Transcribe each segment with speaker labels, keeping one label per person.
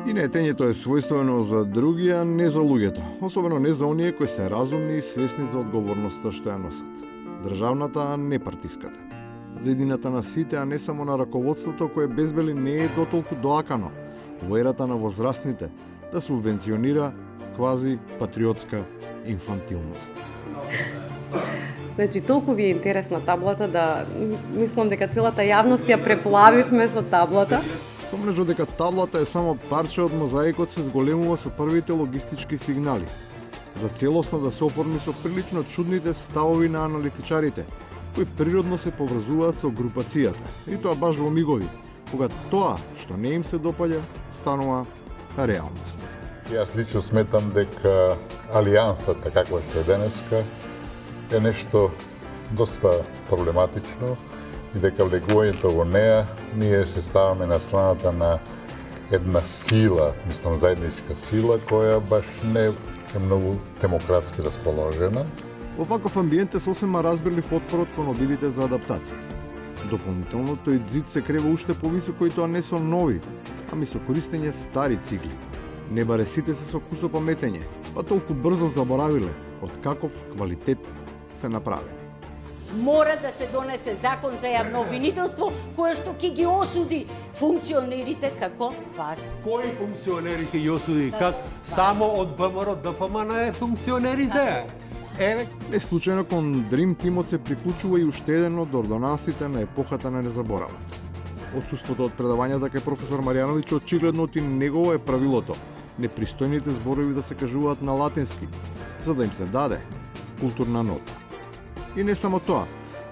Speaker 1: И неетењето е својствено за други, а не за луѓето, особено не за оние кои се разумни и свесни за одговорноста што ја носат. Државната, а не партиската. За едината на сите, а не само на раководството, кое безбели не е дотолку доакано во ерата на возрастните да субвенционира квази патриотска инфантилност.
Speaker 2: Значи, толку ви е интересна таблата да мислам дека целата јавност ја преплавивме со таблата.
Speaker 1: Сомнежо дека таблата е само парче од мозаикот се зголемува со првите логистички сигнали. За целосно да се оформи со прилично чудните ставови на аналитичарите, кои природно се поврзуваат со групацијата, и тоа баш во мигови, кога тоа што не им се допаѓа, станува реалност.
Speaker 3: Јас лично сметам дека алијансата каква што е денеска е нешто доста проблематично и дека влегувањето во неа ние се ставаме на страната на една сила, мислам заедничка сила, која баш не е многу демократски расположена.
Speaker 1: Во ваков амбиент е сосема разбирлив отпорот кон обидите за адаптација. Дополнително тој зид се крева уште повисоко и тоа не со нови, ами со користење стари цигли. Не баре сите се со кусо паметење, па толку брзо заборавиле од каков квалитет се направени.
Speaker 4: Мора да се донесе закон за јавно обвинителство кој што ќе ги осуди функционерите како вас.
Speaker 5: Кои функционери ќе ги осуди? Как само од ВМРО ДПМН е функционерите?
Speaker 1: Не случајно кон Дрим тимот се приклучува и уште еден од ордонансите на епохата на незаборавот. Отсуството од предавањата кај професор Маријановиќ очигледно и негово е правилото. Непристојните зборови да се кажуваат на латински, за да им се даде културна нота. И не само тоа,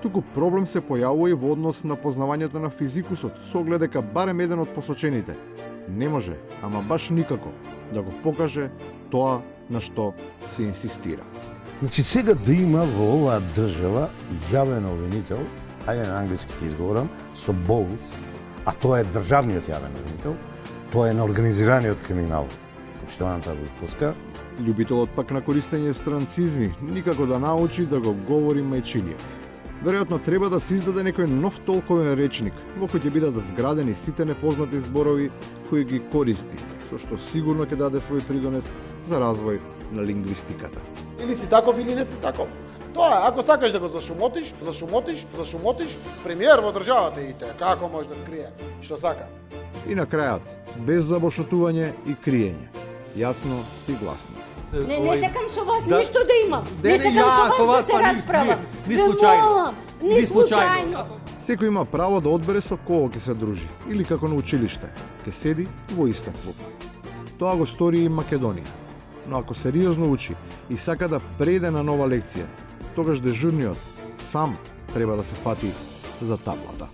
Speaker 1: туку проблем се појавува и во однос на познавањето на физикусот, со оглед дека барем еден од посочените не може, ама баш никако, да го покаже тоа на што се инсистира.
Speaker 6: Значи сега да има во оваа држава јавен обвинител, ајде на англиски ќе изговорам, со болус, а тоа е државниот јавен обвинител, тоа е на организираниот криминал, почитуваната Вујковска.
Speaker 1: Љубителот пак на користење странцизми никако да научи да го говори мајчиниот. Веројатно треба да се издаде некој нов толковен речник, во кој ќе бидат вградени сите непознати зборови кои ги користи, со што сигурно ќе даде свој придонес за развој на лингвистиката.
Speaker 7: Или си таков или не си таков. Тоа е, ако сакаш да го зашумотиш, премиер во државата и те, како може да скрие што сака.
Speaker 1: И на крајот, без забошотување и криење, јасно и гласно.
Speaker 4: Не сакам со вас ништо да имам. Не сакам со вас да се расправам.
Speaker 5: Ни случајно.
Speaker 4: Ни случајно.
Speaker 1: Секој има право да одбере со кого ќе се дружи, или како на училиште, ќе седи во иста клупа. Тоа го стори и Македонија. Но ако сериозно учи и сака да преде на нова лекција, тогаш дежурниот сам треба да се фати за таблата.